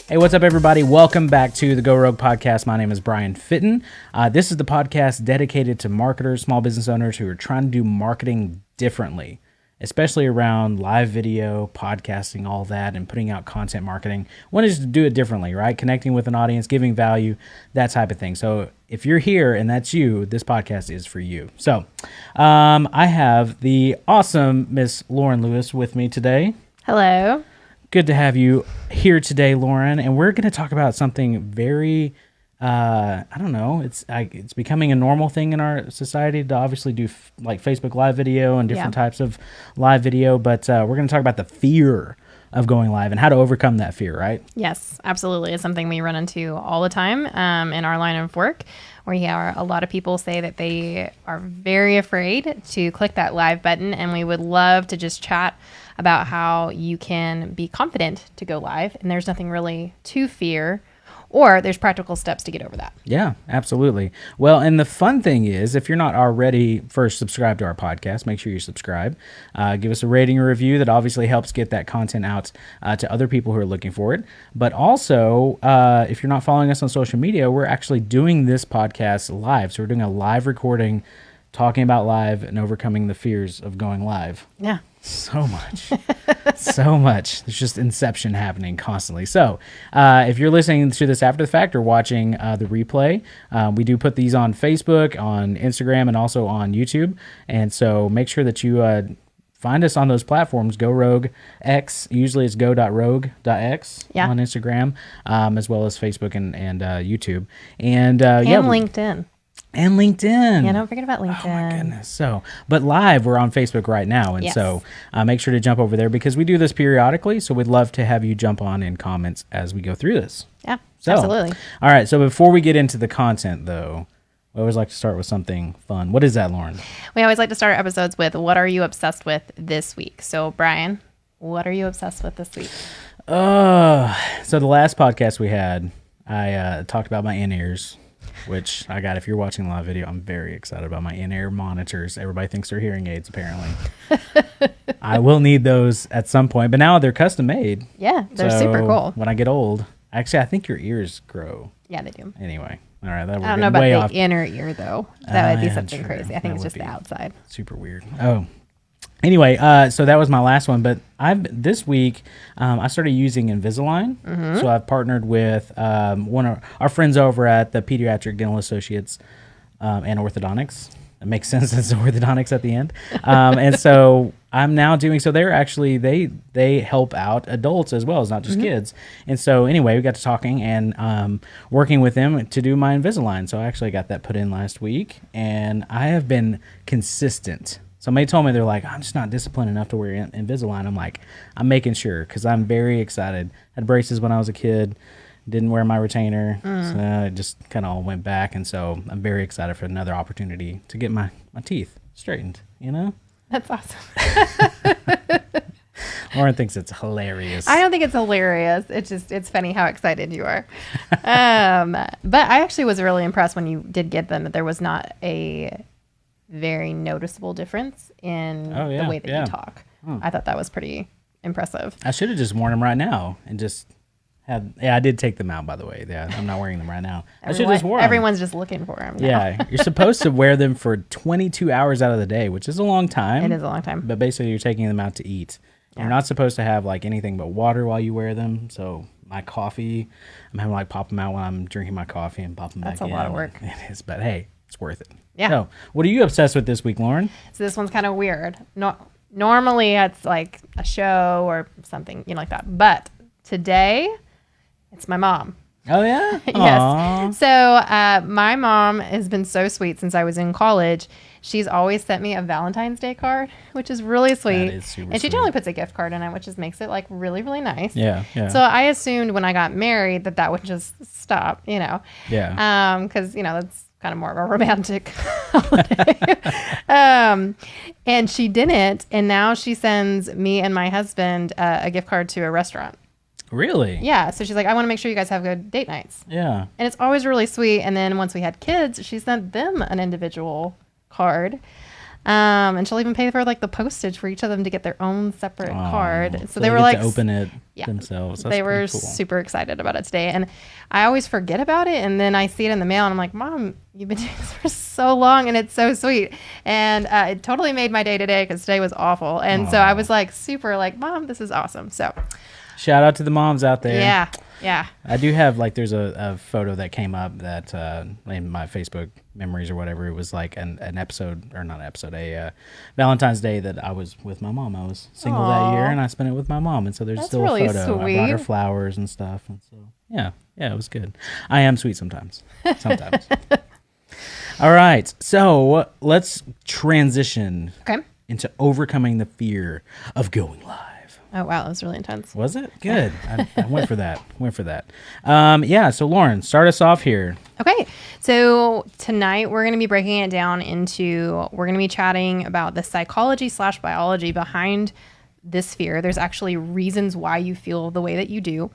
Hey, what's up, everybody? Welcome back to the Go Rogue podcast. My name is Brian Fitton. This is the podcast dedicated to marketers, small business owners who are trying to do marketing differently, especially around live video, podcasting, all that, and putting out content marketing. One is to do it differently, right? Connecting with an audience, giving value, that type of thing. So if you're here and that's you, this podcast is for you. So I have the awesome Miss Lauren Lewis with me today. Hello. Good to have you here today, Lauren. And we're going to talk about something very, I don't know, it's becoming a normal thing in our society to obviously do like Facebook live video and different types of live video. But we're going to talk about the fear of going live and how to overcome that fear, right? Yes, absolutely. It's something we run into all the time in our line of work, where a lot of people say that they are very afraid to click that live button. And we would love to just chat about how you can be confident to go live. And there's nothing really to fear, or there's practical steps to get over that. Yeah, absolutely. Well, and the fun thing is, if you're not already first subscribed to our podcast, make sure you subscribe. Give us a rating or review. That obviously helps get that content out to other people who are looking for it. But also, if you're not following us on social media, we're actually doing this podcast live. So we're doing a live recording, talking about live and overcoming the fears of going live. Yeah. So much. So much. There's just inception happening constantly. So if you're listening to this after the fact or watching the replay, we do put these on Facebook, on Instagram, and also on YouTube. And so make sure that you find us on those platforms. Go Rogue X. Usually it's go.rogue.x on Instagram, as well as Facebook and YouTube. And LinkedIn. And LinkedIn. Yeah, don't forget about LinkedIn. Oh, my goodness. But live, we're on Facebook right now. And so make sure to jump over there because we do this periodically. So we'd love to have you jump on in comments as we go through this. Yeah, absolutely. All right. So before we get into the content, though, we always like to start with something fun. What is that, Lauren? We always like to start our episodes with, what are you obsessed with this week? So, Brian, what are you obsessed with this week? So the last podcast we had, I talked about my in-ears. Which I got, if you're watching the live video, I'm very excited about my in-ear monitors. Everybody thinks they're hearing aids, apparently. I will need those at some point, but now they're custom made. Yeah, they're super cool. When I get old, actually, I think your ears grow. Yeah, they do. Anyway, all right. I don't know about the inner ear, though. That would be something crazy. I think it's just the outside. Super weird. Oh. Anyway, so that was my last one, but this week I started using Invisalign. Mm-hmm. So I've partnered with one of our friends over at the Pediatric Dental Associates and Orthodontics. It makes sense as orthodontics at the end. And so I'm now doing, so they're actually, they help out adults as well as not just kids. And so anyway, we got to talking and working with them to do my Invisalign. So I actually got that put in last week and I have been consistent. Somebody told me, they're like, I'm just not disciplined enough to wear Invisalign. I'm like, I'm making sure because I'm very excited. I had braces when I was a kid, didn't wear my retainer, so it just kind of all went back. And so I'm very excited for another opportunity to get my teeth straightened, you know? That's awesome. Lauren thinks it's hilarious. I don't think it's hilarious. It's funny how excited you are. But I actually was really impressed when you did get them that there was not a very noticeable difference in the way that you talk. I thought that was pretty impressive. I should have just worn them right now and just had. Yeah, I did take them out, by the way. Yeah, I'm not wearing them right now. I should have just worn them. Everyone's just looking for them now. Yeah, you're supposed to wear them for 22 hours out of the day, which is a long time. It is a long time. But basically, you're taking them out to eat. Yeah. You're not supposed to have like anything but water while you wear them. So my coffee, I'm having to like pop them out when I'm drinking my coffee and pop them back in. That's a lot of work. It is, but hey, it's worth it. Yeah. So, what are you obsessed with this week, Lauren? So this one's kind of weird. Normally it's like a show or something, like that. But today, it's my mom. Oh, yeah? Yes. So my mom has been so sweet since I was in college. She's always sent me a Valentine's Day card, which is really sweet. That is super and she sweet. generally puts a gift card in it, which just makes it like really, really nice. Yeah. So I assumed when I got married that would just stop, Yeah. Because, that's kind of more of a romantic holiday. And she didn't. And now she sends me and my husband a gift card to a restaurant. Really? Yeah. So she's like, I want to make sure you guys have good date nights. Yeah. And it's always really sweet. And then once we had kids, she sent them an individual card. And she'll even pay for like the postage for each of them to get their own separate card. So they were get like, to open it themselves. That's they were pretty cool. super excited about it today. And I always forget about it. And then I see it in the mail and I'm like, Mom, you've been doing this for so long and it's so sweet. And it totally made my day today because today was awful. And so I was like, super like, Mom, this is awesome. So shout out to the moms out there. yeah. Yeah. I do have like, there's a photo that came up that in my Facebook memories or whatever. It was like an episode, or not an episode, a Valentine's Day that I was with my mom. I was single that year and I spent it with my mom. And so there's still really a photo. sweet. I brought her flowers and stuff. And so, yeah, it was good. I am sweet sometimes. All right. So let's transition into overcoming the fear of going live. Oh, wow. That was really intense. Was it? Good. I went for that. Yeah. So Lauren, start us off here. Okay. So tonight we're going to be breaking it down into, we're going to be chatting about the psychology/biology behind this fear. There's actually reasons why you feel the way that you do.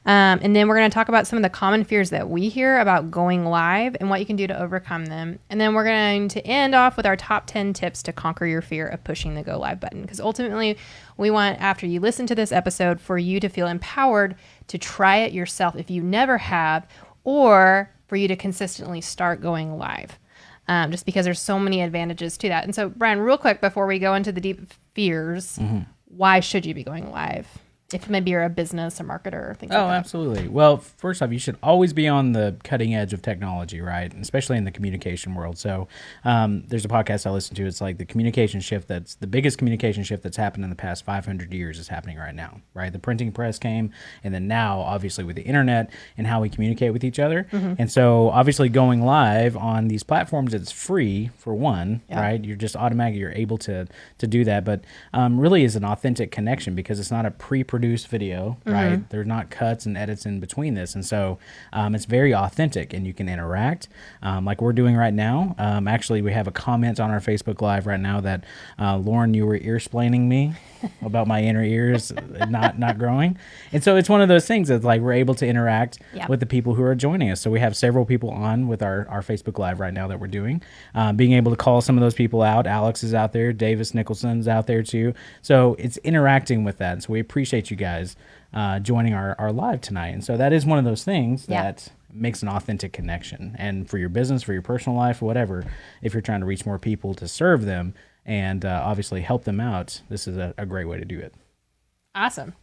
And then we're going to talk about some of the common fears that we hear about going live and what you can do to overcome them. And then we're going to end off with our top 10 tips to conquer your fear of pushing the go live button. Because ultimately, we want, after you listen to this episode, for you to feel empowered to try it yourself if you never have, or for you to consistently start going live. Just because there's so many advantages to that. And so, Brian, real quick, before we go into the deep fears, why should you be going live? If maybe you're a business or marketer or things like that. Oh, absolutely. Well, first off, you should always be on the cutting edge of technology, right? Especially in the communication world. So there's a podcast I listen to. It's like the communication shift that's the biggest communication shift that's happened in the past 500 years is happening right now, right? The printing press came, and then now, obviously, with the internet and how we communicate with each other. And so, obviously, going live on these platforms, it's free, for one, right? You're just automatically, you're able to do that. But really is an authentic connection because it's not a pre-produced video, right? There's not cuts and edits in between this. And so it's very authentic and you can interact like we're doing right now. Actually, we have a comment on our Facebook Live right now that Lauren, you were ear-splaining me about my inner ears not growing. And so it's one of those things that like we're able to interact with the people who are joining us. So we have several people on with our Facebook Live right now that we're doing. Being able to call some of those people out. Alex is out there. Davis Nicholson's out there too. So it's interacting with that. And so we appreciate you guys joining our live tonight. And so that is one of those things that makes an authentic connection. And for your business, for your personal life, whatever, if you're trying to reach more people to serve them and obviously help them out, this is a great way to do it. Awesome.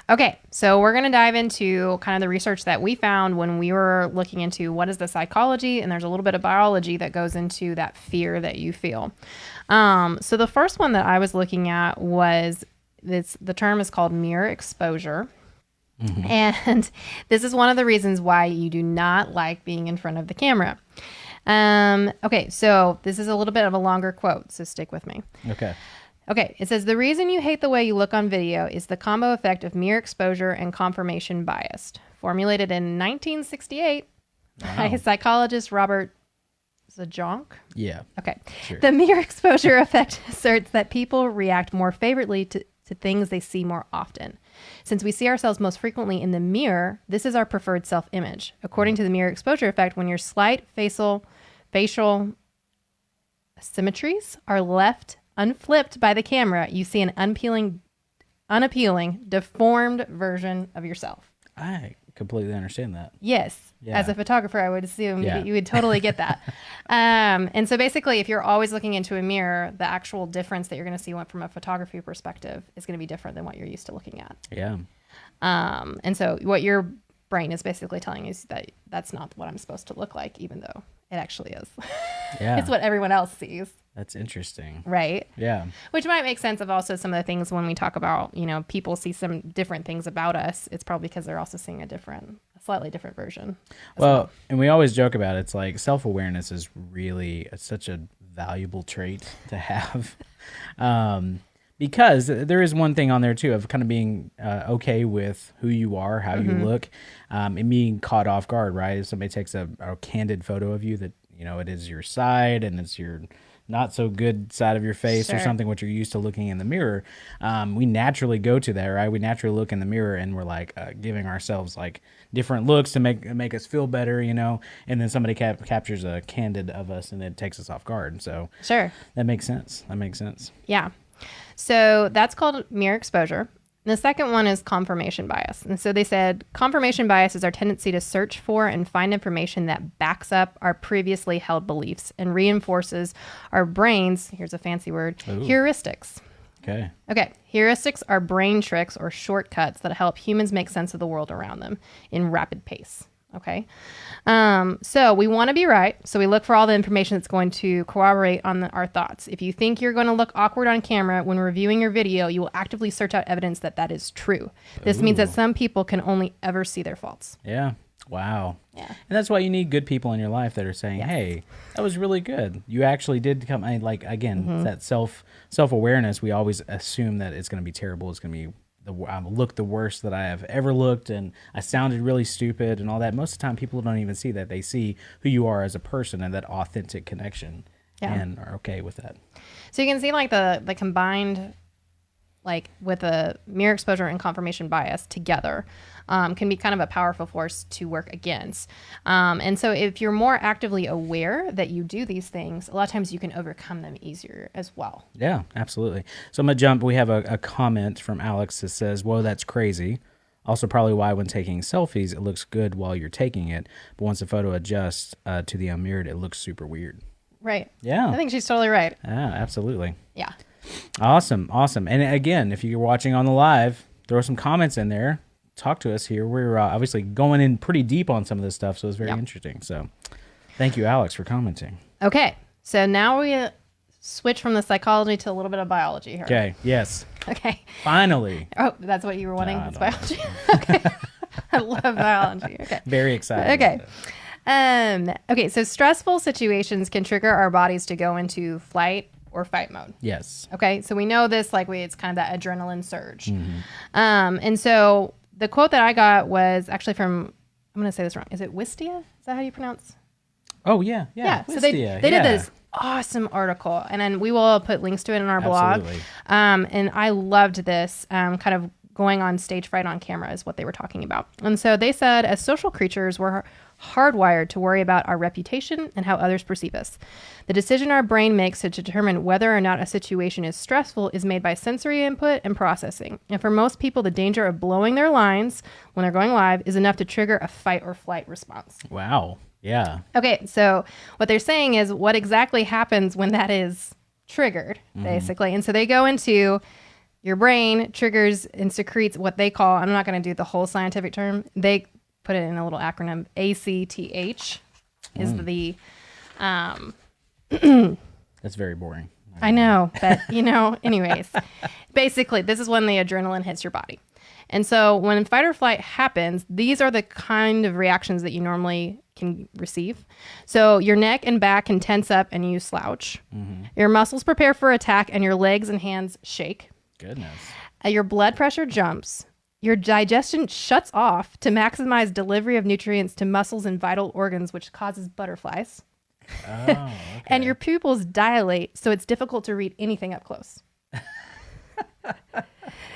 Okay, so we're going to dive into kind of the research that we found when we were looking into what is the psychology, and there's a little bit of biology that goes into that fear that you feel. So the first one that I was looking at was the term is called mere exposure. And this is one of the reasons why you do not like being in front of the camera. Okay, so this is a little bit of a longer quote, so stick with me. Okay, it says, the reason you hate the way you look on video is the combo effect of mere exposure and confirmation bias. Formulated in 1968 by psychologist Robert Zajonc. Yeah. Okay. Sure. The mere exposure effect asserts that people react more favorably to things they see more often. Since we see ourselves most frequently in the mirror, this is our preferred self-image. According to the mere exposure effect, when your slight facial symmetries are left unflipped by the camera, you see an unappealing, deformed version of yourself. I completely understand that. Yes. Yeah. As a photographer, I would assume you would totally get that. And so basically, if you're always looking into a mirror, the actual difference that you're going to see from a photography perspective is going to be different than what you're used to looking at. Yeah. And so what your brain is basically telling you is that that's not what I'm supposed to look like, even though it actually is. Yeah. It's what everyone else sees. That's interesting. Right? Yeah. Which might make sense of also some of the things when we talk about, people see some different things about us. It's probably because they're also seeing a slightly different version. Well, and we always joke about it. It's like self-awareness is really such a valuable trait to have. Because there is one thing on there too of kind of being okay with who you are, how you look, and being caught off guard, right? If somebody takes a candid photo of you that, it is your side and it's your not so good side of your face or Sure. something, what you're used to looking in the mirror, we naturally go to that, right? We naturally look in the mirror and we're like giving ourselves like different looks to make us feel better, you know. And then somebody captures a candid of us and it takes us off guard. So Sure. that makes sense. That makes sense. Yeah. So that's called mere exposure. The second one is confirmation bias. And so they said confirmation bias is our tendency to search for and find information that backs up our previously held beliefs and reinforces our brain's, here's a fancy word, heuristics. Okay. Okay, heuristics are brain tricks or shortcuts that help humans make sense of the world around them in rapid pace. Okay, so we want to be right. So we look for all the information that's going to corroborate on our thoughts. If you think you're going to look awkward on camera when reviewing your video, you will actively search out evidence that that is true. This means that some people can only ever see their faults. Yeah. Wow. Yeah. And that's why you need good people in your life that are saying, "Hey, that was really good. You actually did come." Like again, that self-awareness. We always assume that it's going to be terrible. It's going to be look the worst that I have ever looked, and I sounded really stupid and all that. Most of the time, people don't even see that. They see who you are as a person and that authentic connection, and are okay with that. So you can see like the combined, like with a mere exposure and confirmation bias together, can be kind of a powerful force to work against. And so if you're more actively aware that you do these things, a lot of times you can overcome them easier as well. Yeah, absolutely. So I'm going to jump. We have a comment from Alex that says, "Whoa, that's crazy." Also probably why when taking selfies, it looks good while you're taking it. But once the photo adjusts to the unmirrored, it looks super weird. Right. Yeah. I think she's totally right. Yeah, absolutely. Yeah. Awesome. And again, if you're watching on the live, throw some comments in there. Talk to us here. We're obviously going in pretty deep on some of this stuff, so it's very interesting. So thank you, Alex, for commenting. Okay. So now we switch from the psychology to a little bit of biology here. Okay. Yes. Okay. Finally. Oh, that's what you were wanting? No, It's biology. Okay. I love biology. Okay. Very excited. Okay. Okay. So stressful situations can trigger our bodies to go into flight or fight mode. Yes. Okay. So we know this, like it's kind of that adrenaline surge. And so the quote that I got was actually from, I'm going to say this wrong. Is it Wistia? Is that how you pronounce? Oh, yeah. Yeah. So they did this awesome article, and then we will put links to it in our blog. And I loved this kind of going on stage fright on camera is what they were talking about. And so they said, as social creatures, we're hardwired to worry about our reputation and how others perceive us. The decision our brain makes to determine whether or not a situation is stressful is made by sensory input and processing. And for most people, the danger of blowing their lines when they're going live is enough to trigger a fight or flight response. Wow. Yeah. Okay, so what they're saying is what exactly happens when that is triggered, basically. And so they go into your brain triggers and secretes what they call, I'm not going to do the whole scientific term, they put it in a little acronym, ACTH is the... That's very boring. I know, but anyways, basically, this is when the adrenaline hits your body. And so when fight or flight happens, these are the kind of reactions that you normally can receive. So your neck and back can tense up and you slouch. Your muscles prepare for attack and your legs and hands shake. Goodness. Your blood pressure jumps. Your digestion shuts off to maximize delivery of nutrients to muscles and vital organs, which causes butterflies. Oh, okay. And your pupils dilate, so it's difficult to read anything up close.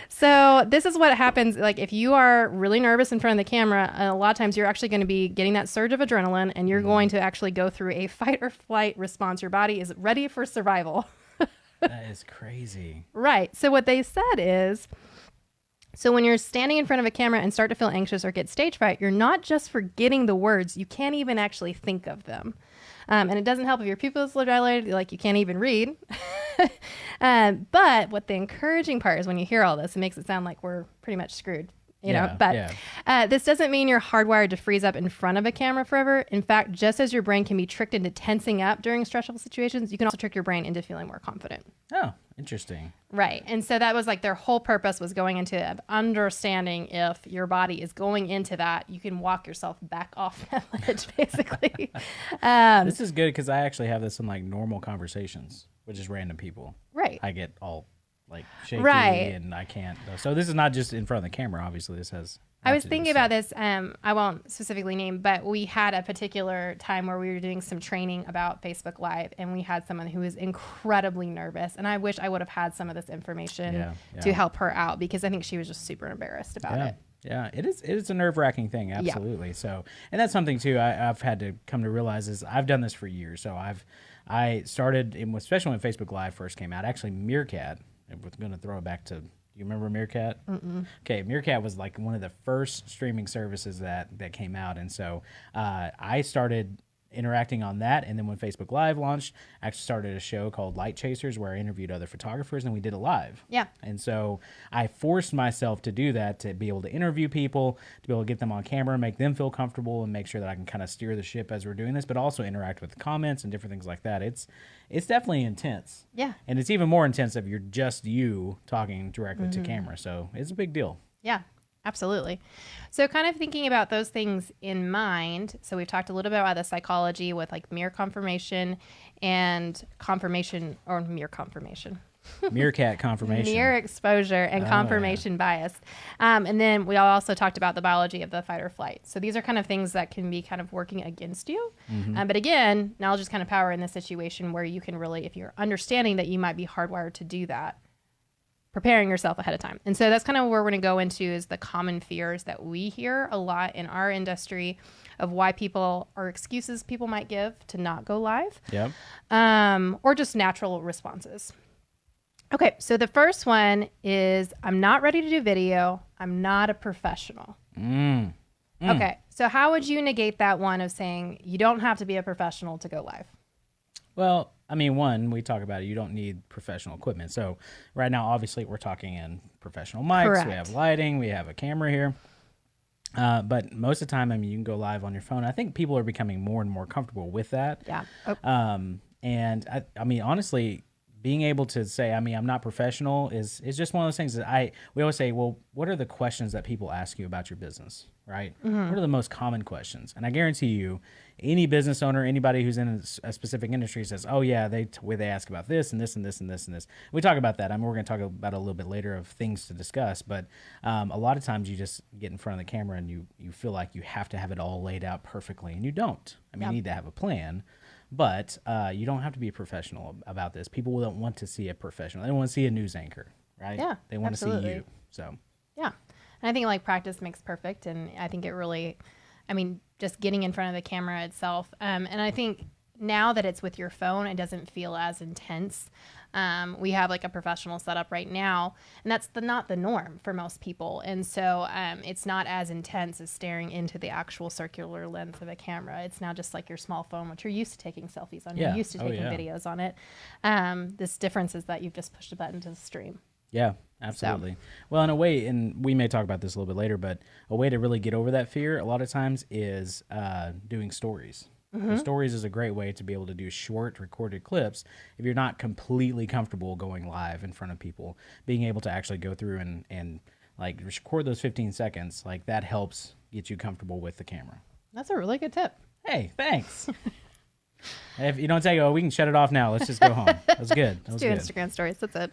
So this is what happens. Like if you are really nervous in front of the camera, a lot of times you're actually going to be getting that surge of adrenaline and you're going to actually go through a fight or flight response. Your body is ready for survival. That is crazy. Right. So what they said is, so when you're standing in front of a camera and start to feel anxious or get stage fright, you're not just forgetting the words. You can't even actually think of them. And it doesn't help if your pupils are dilated, like you can't even read. But what the encouraging part is when you hear all this, it makes it sound like we're pretty much screwed. This doesn't mean you're hardwired to freeze up in front of a camera forever. In fact, just as your brain can be tricked into tensing up during stressful situations, you can also trick your brain into feeling more confident. Oh, interesting. Right. And so that was like their whole purpose was going into understanding if your body is going into that, you can walk yourself back off that ledge, basically. This is good because I actually have this in like normal conversations with just random people. Right. I get all like shaky Right. and I can't. So this is not just in front of the camera. Obviously, this has I was thinking about this. I won't specifically name, but we had a particular time where we were doing some training about Facebook Live, and we had someone who was incredibly nervous. And I wish I would have had some of this information to help her out, because I think she was just super embarrassed about it. Yeah, it is a nerve-wracking thing, absolutely. So, and that's something too I've had to come to realize is I've done this for years. So I started, especially when Facebook Live first came out. Actually, Meerkat. I was going to throw it back to. Do you remember Meerkat? Mm-mm. Okay, Meerkat was like one of the first streaming services that came out, and so I started interacting on that. And then when Facebook Live launched, I actually started a show called Light Chasers, where I interviewed other photographers and we did it live. Yeah. And so I forced myself to do that, to be able to interview people, to be able to get them on camera, make them feel comfortable, and make sure that I can kind of steer the ship as we're doing this, but also interact with the comments and different things like that. It's definitely intense. Yeah. And it's even more intense if you're just you talking directly to camera. So it's a big deal. Yeah. Absolutely. So kind of thinking about those things in mind. So we've talked a little bit about the psychology with like mere confirmation and confirmation, or mere confirmation. Meerkat confirmation. Mere exposure and confirmation bias. And then we also talked about the biology of the fight or flight. So these are kind of things that can be kind of working against you. But again, knowledge is kind of power in this situation, where you can really, if you're understanding that you might be hardwired to do that, preparing yourself ahead of time. And so that's kind of where we're going to go into, is the common fears that we hear a lot in our industry of why people, or excuses people might give to not go live. Yep. Or just natural responses. Okay, so the first one is, I'm not ready to do video. I'm not a professional. Okay, so how would you negate that one of saying you don't have to be a professional to go live? Well, I mean, one, we talk about it, you don't need professional equipment. So right now, obviously, we're talking in professional mics. Correct. We have lighting. We have a camera here. But most of the time, I mean, you can go live on your phone. I think people are becoming more and more comfortable with that. Yeah. And I mean, honestly, being able to say, I mean, I'm not professional is just one of those things that we always say, well, what are the questions that people ask you about your business, right? What are the most common questions? And I guarantee you, any business owner, anybody who's in a specific industry says, oh yeah, they ask about this and this and this and this and this. We talk about that. I mean, we're going to talk about it a little bit later of things to discuss, but a lot of times you just get in front of the camera and you feel like you have to have it all laid out perfectly, and you don't. I mean, you need to have a plan. But you don't have to be a professional about this. People don't want to see a professional. They don't want to see a news anchor, right? Yeah, they want absolutely. to see you. So yeah, and I think like practice makes perfect, and I think it really, I mean, just getting in front of the camera itself. And I think now that it's with your phone, it doesn't feel as intense. We have like a professional setup right now, and that's not the norm for most people. And so it's not as intense as staring into the actual circular lens of a camera. It's now just like your small phone, which you're used to taking selfies on. Yeah. You're used to taking videos on it. This difference is that you've just pushed a button to stream. yeah, absolutely. Well, in a way, and we may talk about this a little bit later, but a way to really get over that fear a lot of times is doing stories. And stories is a great way to be able to do short recorded clips if you're not completely comfortable going live in front of people. Being able to actually go through and like record those 15 seconds, like that helps get you comfortable with the camera. That's a really good tip. Hey, thanks. If you don't take we can shut it off now. Let's just go home. That was good. That was do good. Instagram stories. That's it.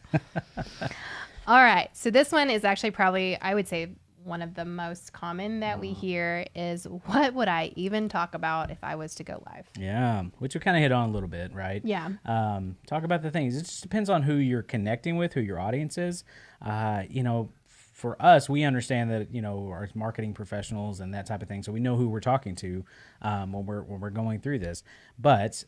All right. So this one is actually probably, I would say, one of the most common that we hear is, what would I even talk about if I was to go live? Yeah, which we kind of hit on a little bit, right? Yeah. Talk about the things. It just depends on who you're connecting with, who your audience is. For us, we understand that, our marketing professionals and that type of thing, so we know who we're talking to when we're going through this. But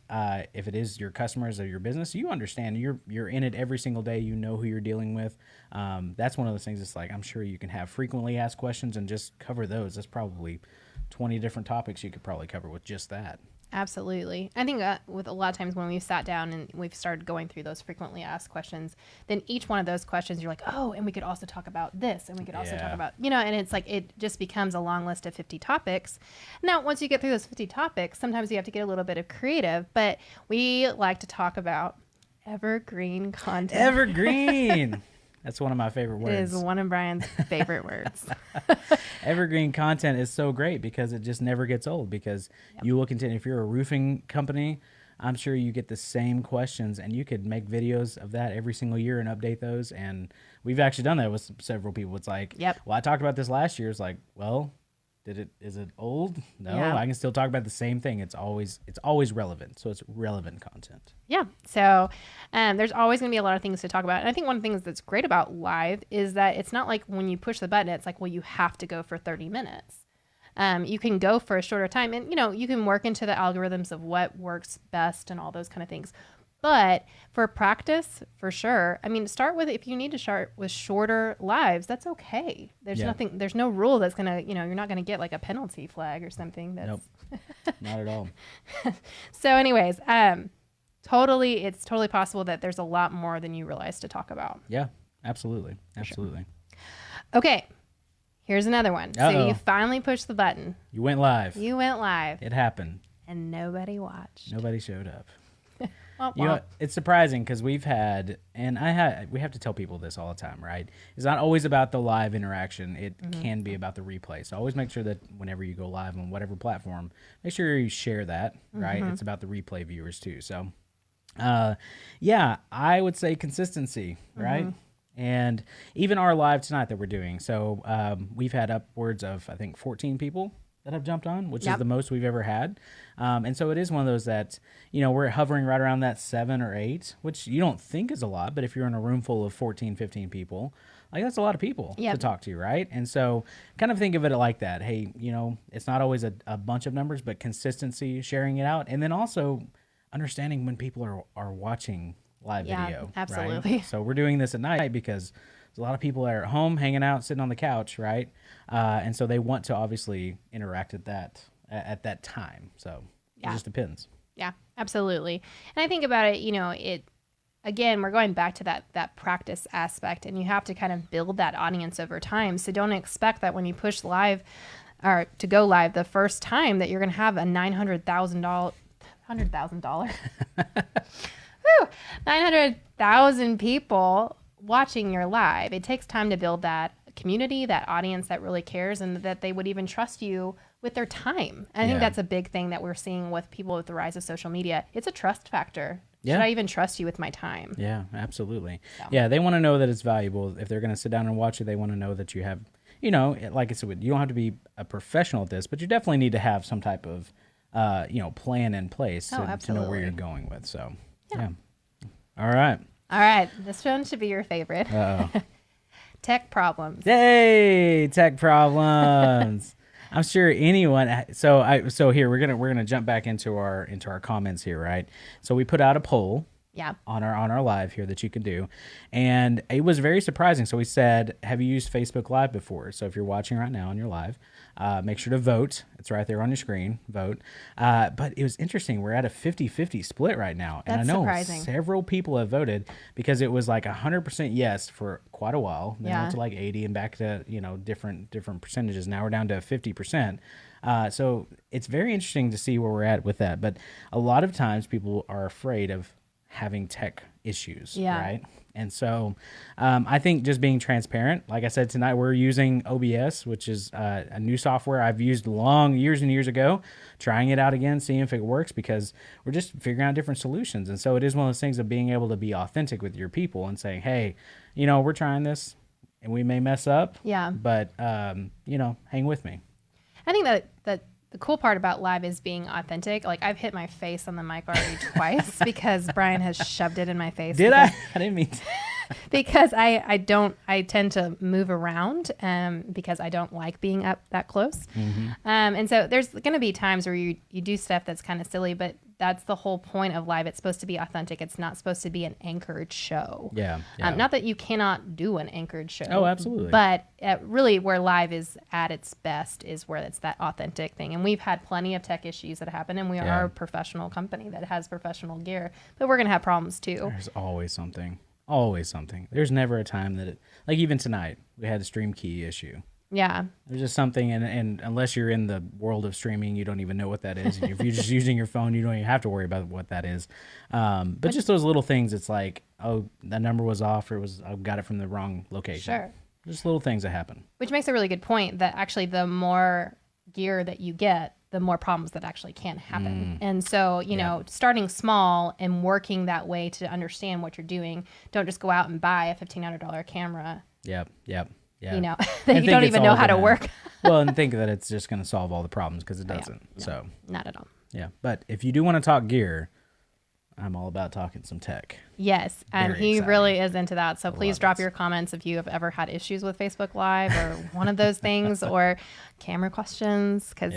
if it is your customers or your business, you understand you're in it every single day. You know who you're dealing with. That's one of those things. It's like, I'm sure you can have frequently asked questions and just cover those. That's probably 20 different topics you could probably cover with just that. Absolutely. I think with a lot of times when we've sat down and we've started going through those frequently asked questions, then each one of those questions, you're like, oh, and we could also talk about this, and we could also talk about, and it's like, it just becomes a long list of 50 topics. Now, once you get through those 50 topics, sometimes you have to get a little bit of creative, but we like to talk about evergreen content. Evergreen. That's one of my favorite words. It is one of Brian's favorite words. Evergreen content is so great because it just never gets old, because you will continue. If you're a roofing company, I'm sure you get the same questions, and you could make videos of that every single year and update those. And we've actually done that with several people. It's like, Yep. well, I talked about this last year. It's like, well, is it old? No, Yeah. I can still talk about the same thing. It's always relevant. So it's relevant content. Yeah. So there's always going to be a lot of things to talk about. And I think one of the things that's great about live is that it's not like when you push the button, it's like, well, you have to go for 30 minutes. You can go for a shorter time, and you can work into the algorithms of what works best and all those kind of things. But for practice, for sure, I mean, if you need to start with shorter lives, that's okay. There's no rule that's gonna, you're not gonna get like a penalty flag or something. Nope, not at all. So anyways, it's totally possible that there's a lot more than you realize to talk about. Yeah, absolutely. Sure. Okay. Here's another one. Uh-oh. So you finally pushed the button. You went live. It It happened. And nobody watched. Nobody showed up. Well, It's surprising because we have to tell people this all the time, right? It's not always about the live interaction. It can be about the replay. So always make sure that whenever you go live on whatever platform, make sure you share that, right? It's about the replay viewers too. So, I would say consistency, right? And even our live tonight that we're doing. So we've had upwards of, I think, 14 people that have jumped on, which is the most we've ever had. And so it is one of those that, we're hovering right around that 7 or 8, which you don't think is a lot. But if you're in a room full of 14, 15 people, like that's a lot of people to talk to, right? And so kind of think of it like that. Hey, it's not always a bunch of numbers, but consistency, sharing it out. And then also understanding when people are watching live video. Absolutely. Right? So we're doing this at night because there's a lot of people that are at home hanging out, sitting on the couch, right? And so they want to obviously interact at that time. So it just depends. Yeah, absolutely. And I think about it, again, we're going back to that practice aspect, and you have to kind of build that audience over time. So don't expect that when you push live or to go live the first time that you're going to have a $900,000 people watching your live. It takes time to build that community, that audience that really cares, and that they would even trust you with their time. And I think that's a big thing that we're seeing with people with the rise of social media. It's a trust factor. Should I even trust you with my time? Yeah, absolutely. So. Yeah, they want to know that it's valuable. If they're going to sit down and watch it, they want to know that you have, like I said, you don't have to be a professional at this, but you definitely need to have some type of plan in place to know where you're going with. So, yeah. All right. This one should be your favorite. Uh-oh. Tech problems. Yay! Tech problems. I'm sure anyone. So here we're gonna jump back into our comments here, right? So we put out a poll. Yeah. On our live here that you can do, and it was very surprising. So we said, have you used Facebook Live before? So if you're watching right now on your live, make sure to vote. It's right there on your screen. Vote. But it was interesting. We're at a 50-50 split right now, and That's I know surprising. Several people have voted because it was like 100% yes for quite a while. Then went to like 80 and back to different percentages. Now we're down to 50%. So it's very interesting to see where we're at with that. But a lot of times people are afraid of having tech issues, right? And so I think just being transparent, like I said tonight, we're using OBS, which is a new software I've used years and years ago, trying it out again, seeing if it works, because we're just figuring out different solutions. And so it is one of those things of being able to be authentic with your people and saying, hey, we're trying this and we may mess up, but hang with me. I think that the cool part about live is being authentic. Like, I've hit my face on the mic already twice because Brian has shoved it in my face. Did I? I didn't mean to. Because I tend to move around because I don't like being up that close. And so there's going to be times where you do stuff that's kind of silly, but that's the whole point of live. It's supposed to be authentic. It's not supposed to be an anchored show. Yeah. Not that you cannot do an anchored show. Oh, absolutely. But really where live is at its best is where it's that authentic thing. And we've had plenty of tech issues that happen, and we are a professional company that has professional gear, but we're going to have problems too. There's always something. Always something. There's never a time that like even tonight, we had a stream key issue. Yeah. There's just something, and unless you're in the world of streaming, you don't even know what that is. And if you're just using your phone, you don't even have to worry about what that is. But just those little things, it's like, oh, that number was off, or I got it from the wrong location. Sure. Just little things that happen. Which makes a really good point that actually the more gear that you get, the more problems that actually can happen. And so, you know, starting small and working that way to understand what you're doing. Don't just go out and buy a $1,500 camera. Yep. Yeah. You know, that you don't even know how to work. Well, and think that it's just going to solve all the problems, because it doesn't. No, so not at all. Yeah. But if you do want to talk gear, I'm all about talking some tech. Yes, and Very he exciting. really is into that. So please love drop it. your comments if you have ever had issues with Facebook Live or one of those things, or camera questions, because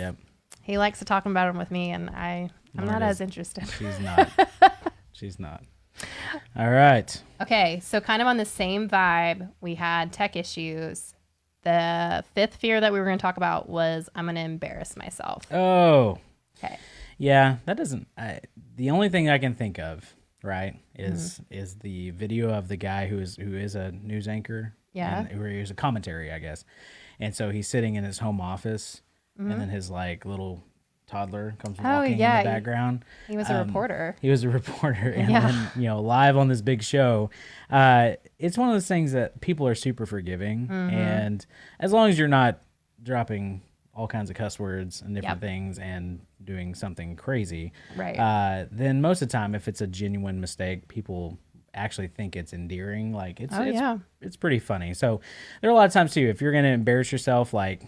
he likes to talk about them with me, and I'm not as interested. She's not. She's not. All right. Okay, so kind of on the same vibe, we had tech issues. The fifth fear that we were going to talk about was I'm going to embarrass myself. Oh. Okay. Yeah, that doesn't. The only thing I can think of, right, is the video of the guy who is a news anchor. Yeah. And where he was a commentary, I guess. And so he's sitting in his home office, and then his like little toddler comes walking in the background. He was a reporter. He was a reporter, and then live on this big show. It's one of those things that people are super forgiving, and as long as you're not dropping all kinds of cuss words and different things and doing something crazy, right? Then most of the time, if it's a genuine mistake, people actually think it's endearing. Like it's pretty funny. So there are a lot of times too, if you're going to embarrass yourself, like.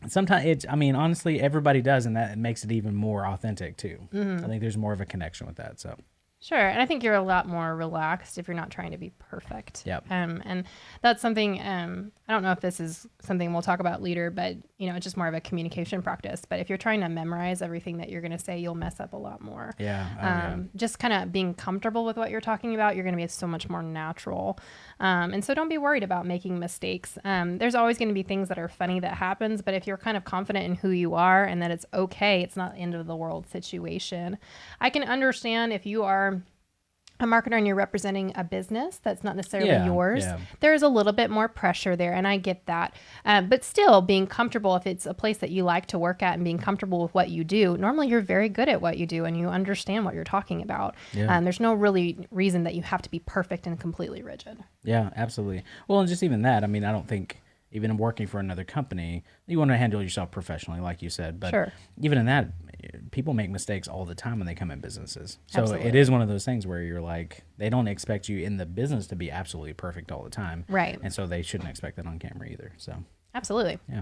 Sometimes honestly, everybody does, and that makes it even more authentic too. I think there's more of a connection with that. So Sure. And I think you're a lot more relaxed if you're not trying to be perfect. Yep. And that's something, I don't know if this is something we'll talk about later, but it's just more of a communication practice. But if you're trying to memorize everything that you're going to say, you'll mess up a lot more. Yeah. Just kind of being comfortable with what you're talking about, you're going to be so much more natural. And so don't be worried about making mistakes. There's always going to be things that are funny that happens, but if you're kind of confident in who you are and that it's okay, it's not the end of the world situation. I can understand if you are a marketer and you're representing a business that's not necessarily yours, there's a little bit more pressure there, and I get that. But still, being comfortable, if it's a place that you like to work at and being comfortable with what you do, normally you're very good at what you do and you understand what you're talking about. There's no really reason that you have to be perfect and completely rigid. Yeah, absolutely. Well, and just even that, I don't think even working for another company, you want to handle yourself professionally, like you said. But even in that, people make mistakes all the time when they come in businesses. So it is one of those things where you're like, they don't expect you in the business to be absolutely perfect all the time. Right. And so they shouldn't expect that on camera either. So absolutely. Yeah.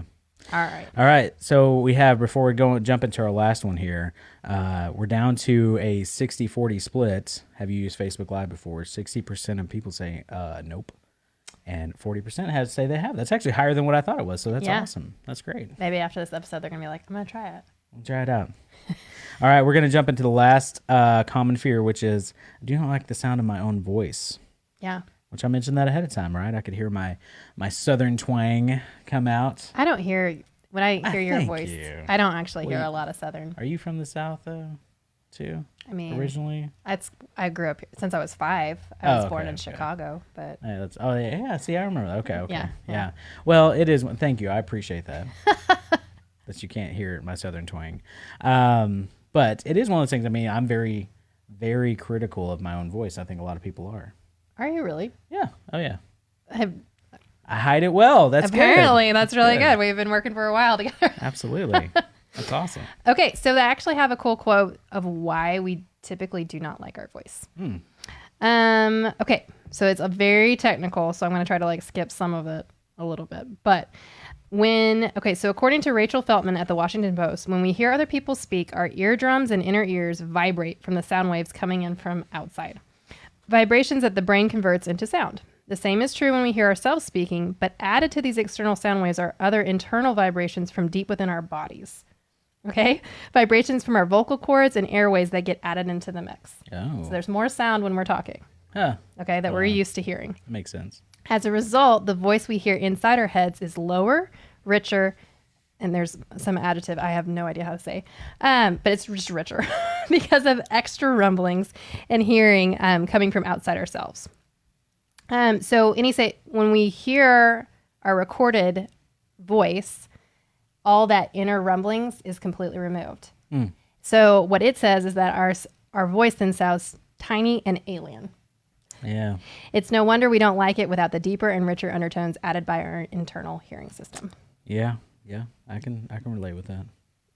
All right. So we have, before we jump into our last one here, we're down to a 60-40 split. Have you used Facebook Live before? 60% of people say nope. And 40% say they have. That's actually higher than what I thought it was. So that's awesome. That's great. Maybe after this episode, they're going to be like, I'm going to try it. We'll try it out. All right. We're going to jump into the last common fear, which is, I do not like the sound of my own voice. Yeah. Which I mentioned that ahead of time, right? I could hear my southern twang come out. I don't hear, when I hear your voice, I don't actually hear Wait. a lot of southern. Are you from the South, too? Originally, I grew up here since I was 5. I was born in Chicago, but see, I remember that. Okay. Yeah. Well, it is. Thank you. I appreciate that. That you can't hear my southern twang, but it is one of those things. I'm very, very critical of my own voice. I think a lot of people are. Are you really? Yeah. Oh yeah. I hide it well. That's apparently good. That's really good. We've been working for a while together. Absolutely. That's awesome. Okay, so they actually have a cool quote of why we typically do not like our voice. Okay, so it's a very technical, so I'm going to try to skip some of it a little bit. But so according to Rachel Feltman at the Washington Post, when we hear other people speak, our eardrums and inner ears vibrate from the sound waves coming in from outside. Vibrations that the brain converts into sound. The same is true when we hear ourselves speaking, but added to these external sound waves are other internal vibrations from deep within our bodies. Okay? Vibrations from our vocal cords and airways that get added into the mix. Oh. So there's more sound when we're talking. Okay, that we're used to hearing. Makes sense. As a result, the voice we hear inside our heads is lower, richer, and there's some adjective I have no idea how to say, but it's just richer because of extra rumblings and hearing coming from outside ourselves. So when we hear our recorded voice, all that inner rumblings is completely removed. So what it says is that our voice then sounds tiny and alien. Yeah. It's no wonder we don't like it without the deeper and richer undertones added by our internal hearing system. Yeah. I can relate with that.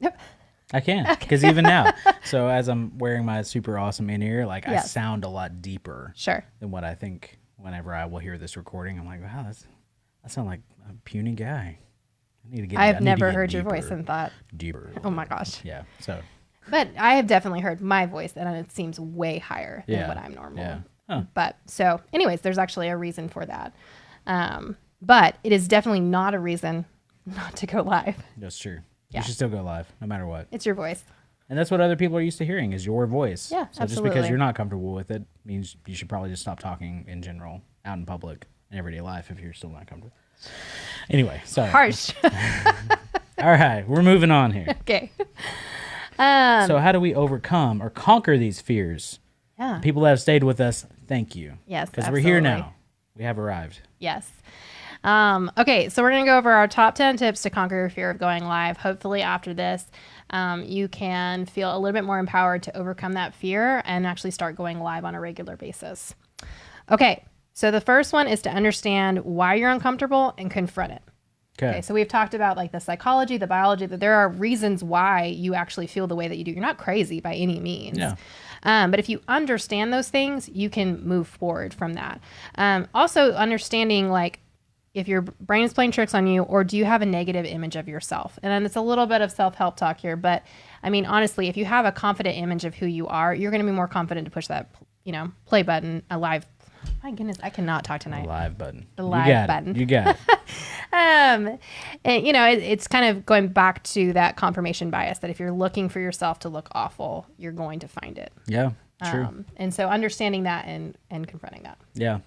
Yep. I can, because even now, so as I'm wearing my super awesome in-ear, like I sound a lot deeper than what I think whenever I will hear this recording. I'm like, wow, I sound like a puny guy. I've never heard your voice and thought, deeper. Oh my gosh. Yeah, so. But I have definitely heard my voice, and it seems way higher than what I'm normal. Yeah. Huh. But so anyways, there's actually a reason for that. But it is definitely not a reason not to go live. That's true. Yeah. You should still go live, no matter what. It's your voice. And that's what other people are used to hearing is your voice. Yeah, so absolutely. just because you're not comfortable with it means you should probably just stop talking in general, out in public, in everyday life if you're still not comfortable. Anyway, sorry. Harsh. All right, we're moving on here. Okay. So how do we overcome or conquer these fears? Yeah. People that have stayed with us, thank you. Yes, because we're here now. We have arrived. Yes. Okay, so we're going to go over our top 10 tips to conquer your fear of going live. Hopefully after this, you can feel a little bit more empowered to overcome that fear and actually start going live on a regular basis. Okay, so the first one is to understand why you're uncomfortable and confront it. Okay, so we've talked about like the psychology, the biology, that there are reasons why you actually feel the way that you do. You're not crazy by any means. Yeah. But if you understand those things, you can move forward from that. Also understanding like if your brain is playing tricks on you, or do you have a negative image of yourself? And then it's a little bit of self-help talk here, but I mean, honestly, if you have a confident image of who you are, you're going to be more confident to push that, play button, a live. My goodness, I cannot talk tonight. The live button. The live button. You got it. And, it's kind of going back to that confirmation bias that if you're looking for yourself to look awful, you're going to find it. Yeah, true. And so understanding that and confronting that. Yeah,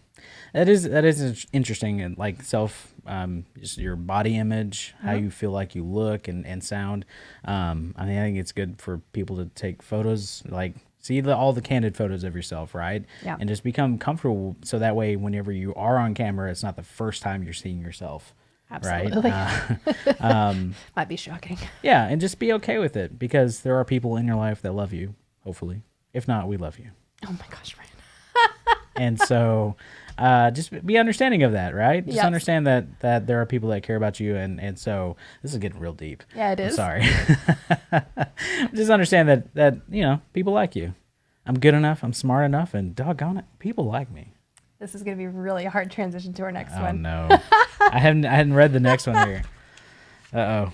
that is interesting. And like just your body image, how you feel like you look and sound. I think it's good for people to take photos, like see all the candid photos of yourself, right? Yeah. And just become comfortable so that way whenever you are on camera, it's not the first time you're seeing yourself. Absolutely. Right? Might be shocking. Yeah, and just be okay with it because there are people in your life that love you, hopefully. If not, we love you. Oh my gosh, Ryan. And so just be understanding of that, right? Just understand that there are people that care about you. And so this is getting real deep. Yeah, it is. I'm sorry. Just understand that people like you. I'm good enough. I'm smart enough. And doggone it, people like me. This is going to be really a hard transition to our next one. Oh, no. I hadn't read the next one here. Uh-oh.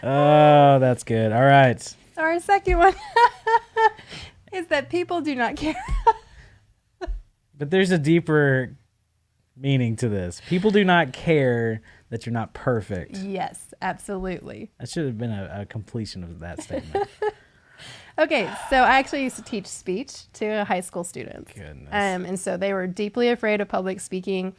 Oh, that's good. All right. So our second one is that people do not care. But there's a deeper meaning to this. People do not care that you're not perfect. Yes, absolutely. That should have been a completion of that statement. Okay, so I actually used to teach speech to high school students. Goodness. And so they were deeply afraid of public speaking.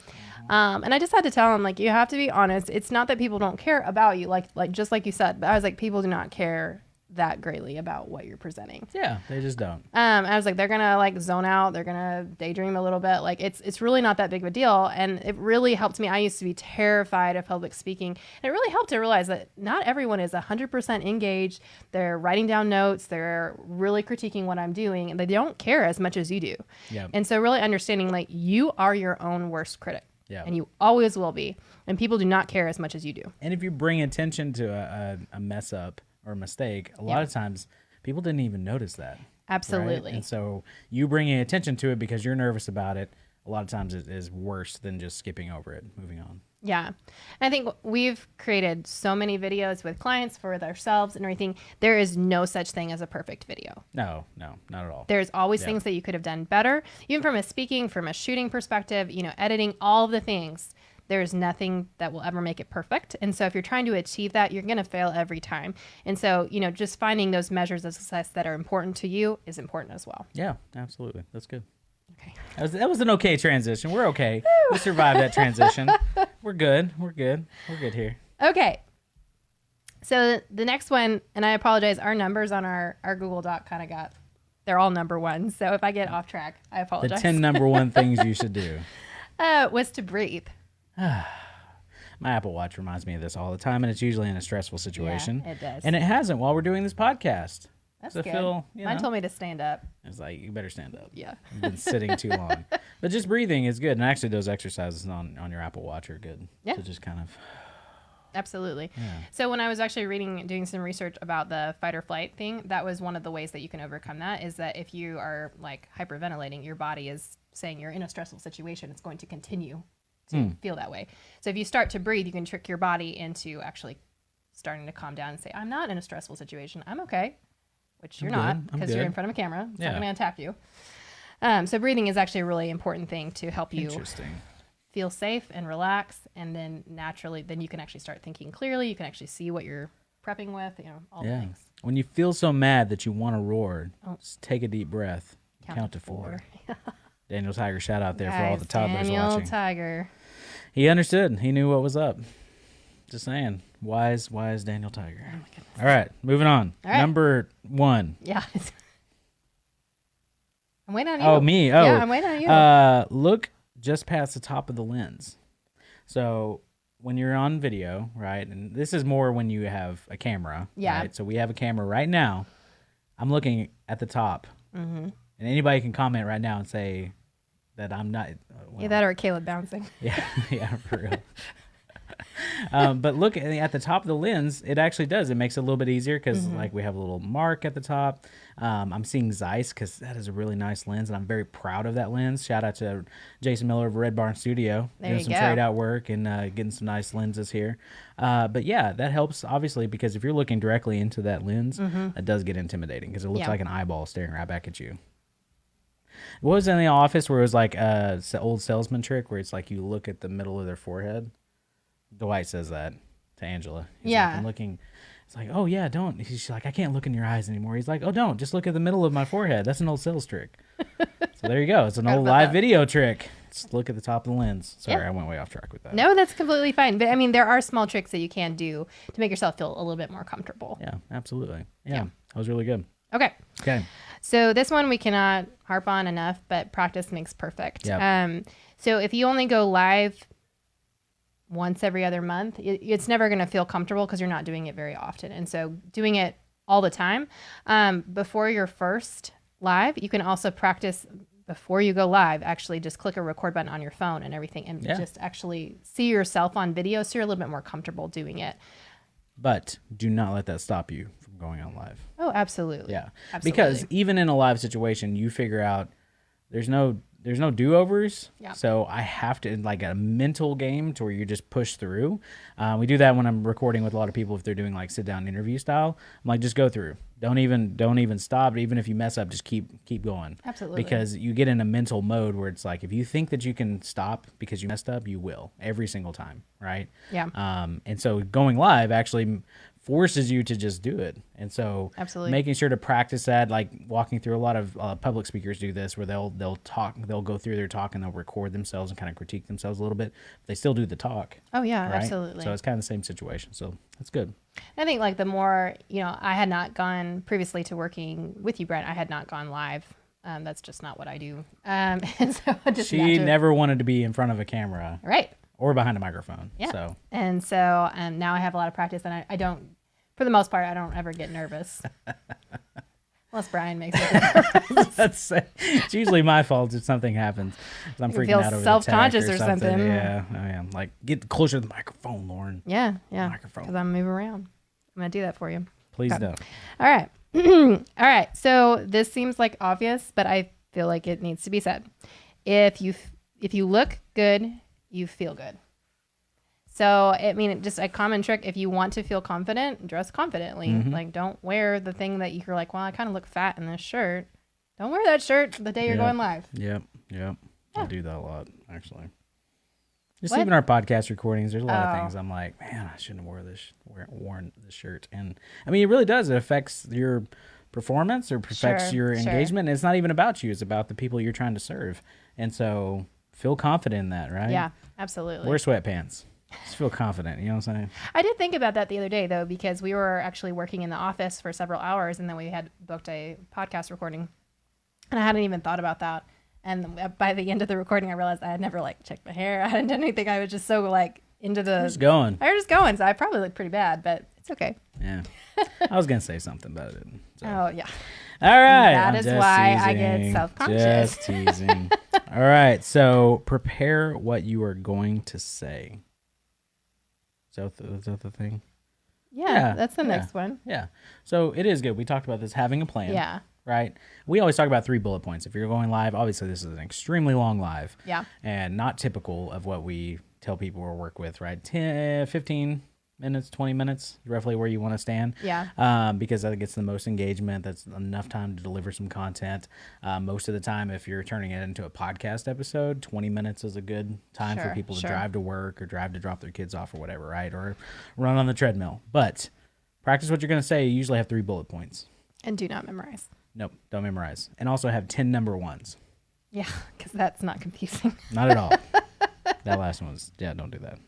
And I just had to tell them, like, you have to be honest. It's not that people don't care about you, like just like you said. But I was like, people do not care that greatly about what you're presenting. Yeah, they just don't. I was like, they're gonna like zone out. They're gonna daydream a little bit. Like it's really not that big of a deal. And it really helped me. I used to be terrified of public speaking. And it really helped to realize that not everyone is 100% engaged. They're writing down notes. They're really critiquing what I'm doing, and they don't care as much as you do. Yeah. And so really understanding like you are your own worst critic. Yeah. And you always will be. And people do not care as much as you do. And if you bring attention to a mess up or a mistake, a lot of times people didn't even notice that. Absolutely. Right? And so you bringing attention to it because you're nervous about it, a lot of times it is worse than just skipping over it, moving on. Yeah. And I think we've created so many videos with clients for ourselves and everything. There is no such thing as a perfect video. No, not at all. There's always things that you could have done better, even from a speaking, from a shooting perspective, editing, all of the things. There's nothing that will ever make it perfect. And so if you're trying to achieve that, you're going to fail every time. And so, just finding those measures of success that are important to you is important as well. Yeah, absolutely. That's good. Okay. That was an okay transition. We're okay. We survived that transition. We're good. We're good here. Okay. So the next one, and I apologize, our numbers on our Google Doc they're all number one. So if I get off track, I apologize. The 10 number one things you should do. Was to breathe. My Apple Watch reminds me of this all the time, and it's usually in a stressful situation. Yeah, it does. And it hasn't while we're doing this podcast. That's so good. Phil, Mine told me to stand up. It's like, you better stand up. Yeah. You've been sitting too long. But just breathing is good. And actually, those exercises on your Apple Watch are good. Yeah. So just kind of Absolutely. Yeah. So when I was actually doing some research about the fight or flight thing, that was one of the ways that you can overcome that, is that if you are like hyperventilating, your body is saying you're in a stressful situation, it's going to continue to feel that way. So if you start to breathe, you can trick your body into actually starting to calm down and say, I'm not in a stressful situation. I'm okay, which you're not, because you're in front of a camera. It's not going to attack you. So breathing is actually a really important thing to help you feel safe and relax, and then naturally, then you can actually start thinking clearly. You can actually see what you're prepping with, all the things. When you feel so mad that you want to roar, just take a deep breath. Count to 4. Daniel Tiger, shout out there for all the toddlers Daniel watching. Tiger. He understood. He knew what was up. Just saying. Wise Daniel Tiger. Oh my goodness. All right, moving on. All right. Number 1. Yeah. I'm waiting on you. Oh, me. Oh. Yeah, I'm waiting on you. Look just past the top of the lens. So when you're on video, right, and this is more when you have a camera. Yeah. Right? So we have a camera right now. I'm looking at the top. Mm-hmm. And anybody can comment right now and say that I'm not. That or Caleb bouncing. Yeah, for real. But look at the top of the lens, it actually does. It makes it a little bit easier because like we have a little mark at the top. I'm seeing Zeiss because that is a really nice lens, and I'm very proud of that lens. Shout out to Jason Miller of Red Barn Studio. Doing some trade out work and getting some nice lenses here. But yeah, that helps obviously, because if you're looking directly into that lens, it does get intimidating because it looks like an eyeball staring right back at you. What was in The Office where it was like an old salesman trick where it's like you look at the middle of their forehead? Dwight says that to Angela. He's like, I'm looking. It's like, oh yeah, don't. She's like, I can't look in your eyes anymore. He's like, oh, don't. Just look at the middle of my forehead. That's an old sales trick. So there you go. It's an old live video trick. Just look at the top of the lens. Sorry, I went way off track with that. No, that's completely fine. But I mean, there are small tricks that you can do to make yourself feel a little bit more comfortable. Yeah, absolutely. Yeah. That was really good. Okay. So this one we cannot harp on enough, but practice makes perfect. Yep. So if you only go live once every other month, it's never going to feel comfortable because you're not doing it very often. And so doing it all the time, before your first live, you can also practice before you go live, actually just click a record button on your phone and everything, and just actually see yourself on video so you're a little bit more comfortable doing it. But do not let that stop you from going on live. Oh, absolutely. Yeah. Absolutely. Because even in a live situation, you figure out there's no do-overs. Yeah. So I have to, like a mental game to where you just push through. We do that when I'm recording with a lot of people if they're doing like sit-down interview style. I'm like, just go through. Don't even stop. Even if you mess up, just keep going. Absolutely. Because you get in a mental mode where it's like, if you think that you can stop because you messed up, you will every single time, right? Yeah. And so going live actually forces you to just do it. And so making sure to practice that, like walking through, a lot of public speakers do this where they'll go through their talk and they'll record themselves and kind of critique themselves a little bit. They still do the talk. Oh yeah, right? Absolutely. So it's kind of the same situation. So that's good. I think like the more, I had not gone previously to working with you, Brent, I had not gone live. That's just not what I do. And so she never wanted to be in front of a camera. Right. Or behind a microphone. Yeah. So. And so now I have a lot of practice, and I don't, for the most part, I don't ever get nervous. Unless Brian makes it. It's usually my fault if something happens. I'm freaking out over self-conscious the tech or something. Yeah, I am. Like, get closer to the microphone, Lauren. Yeah. Microphone. Because I'm moving around. I'm going to do that for you. Please don't. All right. All right. So this seems like obvious, but I feel like it needs to be said. If you look good, you feel good. So, I mean, just a common trick, if you want to feel confident, dress confidently. Mm-hmm. Like, don't wear the thing that you're like, well, I kind of look fat in this shirt. Don't wear that shirt the day you're going live. Yep. I do that a lot, actually. Just even our podcast recordings, there's a lot of things I'm like, man, I shouldn't have worn this shirt. And, I mean, it really does. It affects your performance or affects your engagement. And it's not even about you. It's about the people you're trying to serve. And so feel confident in that, right? Yeah, absolutely. Wear sweatpants. Just feel confident, you know what I'm saying? I did think about that the other day, though, because we were actually working in the office for several hours, and then we had booked a podcast recording, and I hadn't even thought about that. And by the end of the recording, I realized I had never, checked my hair. I hadn't done anything. I was just so, into the... Just going. I was just going, so I probably looked pretty bad, but it's okay. Yeah. I was going to say something, but I didn't. So. Oh, yeah. All right. That is why I get self-conscious. Just teasing. All right. So prepare what you are going to say. Is that the thing? Yeah, that's the next one. Yeah. So it is good. We talked about this, having a plan. Yeah. Right? We always talk about 3 bullet points. If you're going live, obviously this is an extremely long live. Yeah. And not typical of what we tell people or work with, right? 10, 15 minutes, 20 minutes, roughly where you want to stand. Yeah. Because that gets the most engagement. That's enough time to deliver some content. Most of the time, if you're turning it into a podcast episode, 20 minutes is a good time for people to drive to work or drive to drop their kids off or whatever, right? Or run on the treadmill. But practice what you're going to say. You usually have 3 bullet points. And do not memorize. Nope, don't memorize. And also have 10 number ones. Yeah, because that's not confusing. Not at all. That last one was, don't do that.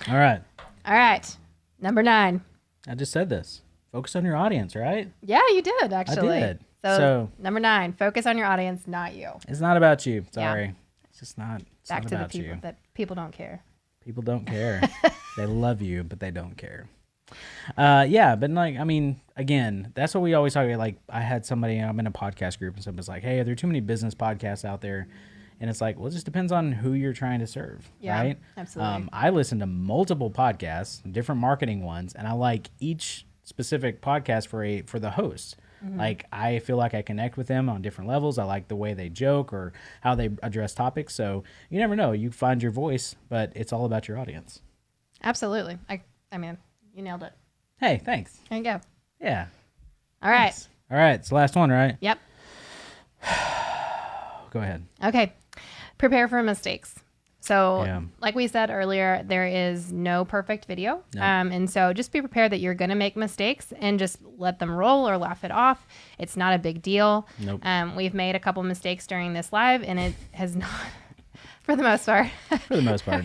All right. All right. Number 9. I just said this. Focus on your audience, right? Yeah, you did, actually. I did. So number 9, focus on your audience, not you. It's not about you. Sorry. Yeah. It's just not. It's Back not to about the people you. that people don't care. People don't care. They love you, but they don't care. Yeah, but like, I mean, again, that's what we always talk about. Like, I had somebody, I'm in a podcast group, and somebody's like, hey, are there too many business podcasts out there? And it's like, well, it just depends on who you're trying to serve, right? Absolutely. I listen to multiple podcasts, different marketing ones, and I like each specific podcast for the host. Mm-hmm. Like, I feel like I connect with them on different levels. I like the way they joke or how they address topics. So you never know. You find your voice, but it's all about your audience. Absolutely. I mean, you nailed it. Hey, thanks. There you go. Yeah. All right. Thanks. All right. It's the last one, right? Yep. Go ahead. Okay. Prepare for mistakes. So like we said earlier, there is no perfect video. No. And so just be prepared that you're going to make mistakes and just let them roll or laugh it off. It's not a big deal. Nope. We've made a couple mistakes during this live, and it has not... For the most part. For the most part.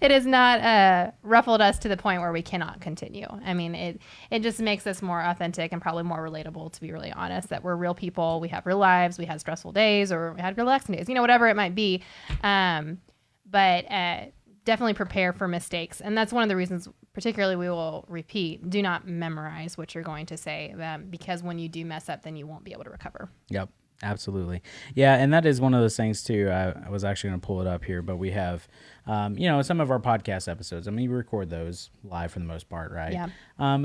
It has not ruffled us to the point where we cannot continue. I mean, it just makes us more authentic and probably more relatable, to be really honest, that we're real people. We have real lives. We had stressful days or we had relaxing days, whatever it might be. But definitely prepare for mistakes. And that's one of the reasons, particularly, we will repeat. Do not memorize what you're going to say because when you do mess up, then you won't be able to recover. Yep. Absolutely. Yeah, and that is one of those things, too. I was actually going to pull it up here, but we have, some of our podcast episodes. I mean, we record those live for the most part, right? Yeah.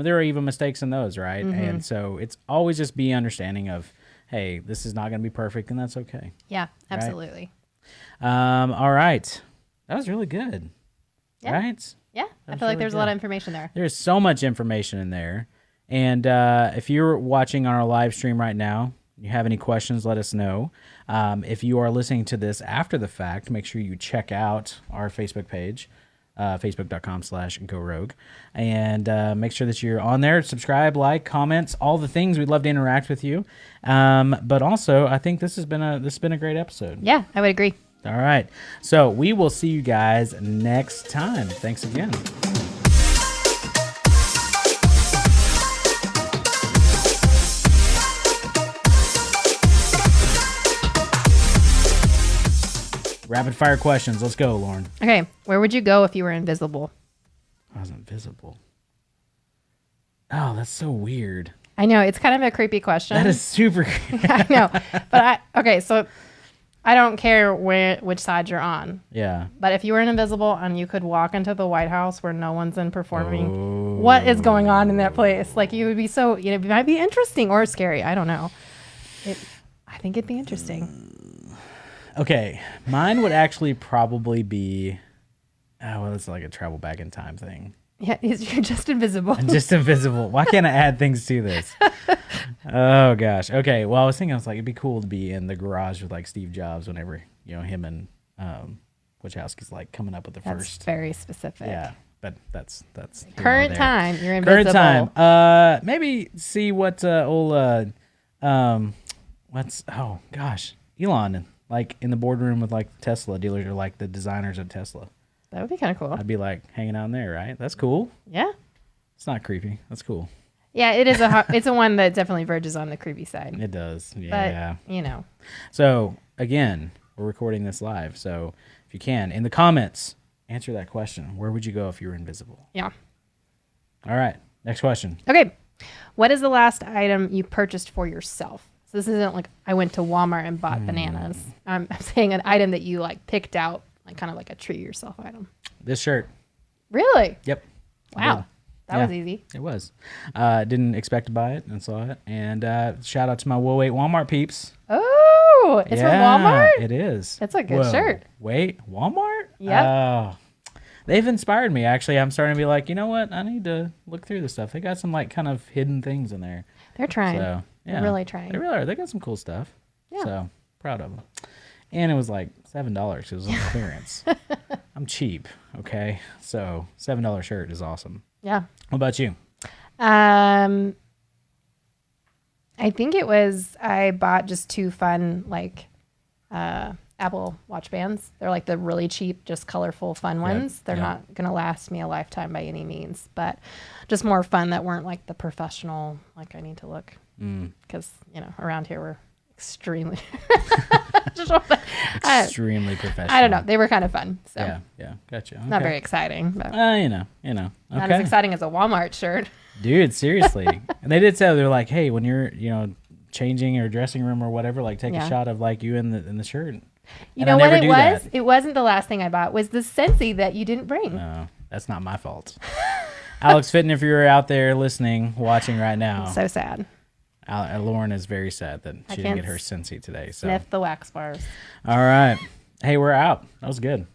There are even mistakes in those, right? Mm-hmm. And so it's always just be understanding of, hey, this is not going to be perfect, and that's okay. Yeah, absolutely. Right? All right. That was really good. Yeah. Right? Yeah, I feel like there's a lot of information there. There's so much information in there. And if you're watching on our live stream right now, you have any questions, let us know. If you are listening to this after the fact, make sure you check out our Facebook page, facebook.com/GoRogue, and make sure that you're on there. Subscribe, like, comments, all the things. We'd love to interact with you. But also, I think this has been a great episode. Yeah, I would agree. All right. So we will see you guys next time. Thanks again. Rapid fire questions. Let's go, Lauren. Okay. Where would you go if you were invisible? I was invisible. Oh, that's so weird. I know. It's kind of a creepy question. That is super creepy. I know. But so I don't care which side you're on. Yeah. But if you were invisible and you could walk into the White House where no one's in performing, what is going on in that place? Like, you would be so, it might be interesting or scary. I don't know. I think it'd be interesting. Okay, mine would actually probably be, it's like a travel back in time thing. Yeah, you're just invisible. I'm just invisible. Why can't I add things to this? Oh, gosh. Okay, well, I was thinking, it'd be cool to be in the garage with, like, Steve Jobs whenever, him and Wachowski's, like, coming up with the first. That's very specific. Yeah, but that's current time, you're invisible. Current time. Maybe see what Elon, like in the boardroom with like Tesla dealers or like the designers of Tesla. That would be kind of cool. I'd be like hanging out in there, right? That's cool. Yeah. It's not creepy. That's cool. Yeah, it is it's a one that definitely verges on the creepy side. It does. Yeah. But, So, again, we're recording this live. So, if you can, in the comments, answer that question. Where would you go if you were invisible? Yeah. All right. Next question. Okay. What is the last item you purchased for yourself? So this isn't like I went to Walmart and bought bananas. I'm saying an item that you like picked out, like kind of like a treat yourself item. This shirt. Really? Yep. Wow. That was easy. It was. Didn't expect to buy it and saw it. And shout out to my Whoa Wait Walmart peeps. Oh, it's from Walmart? It is. That's a good shirt. Wait, Walmart? Yep. They've inspired me, actually. I'm starting to be like, you know what? I need to look through this stuff. They got some like kind of hidden things in there. They're trying. So, yeah. They're really trying. They really are. They got some cool stuff. Yeah. So, proud of them. And it was like $7. It was on clearance. I'm cheap, okay? So, $7 shirt is awesome. Yeah. What about you? I think I bought just 2 fun, like, Apple Watch bands. They're like the really cheap, just colorful, fun ones. They're not going to last me a lifetime by any means, but just more fun that weren't like the professional, like I need to look. Because, around here we're extremely extremely professional. I don't know. They were kind of fun. So yeah, gotcha. Okay. Not very exciting, but Okay. not as exciting as a Walmart shirt. Dude, seriously. And they did say, they're like, hey, when you're, changing your dressing room or whatever, like take a shot of like you in the shirt. You know what it was? It wasn't the last thing I bought. It was the Scentsy that you didn't bring. No, that's not my fault. Alex Fitton, if you're out there listening, watching right now. So sad. Lauren is very sad that she didn't get her Scentsy today. So sniff the wax bars. All right. Hey, we're out. That was good.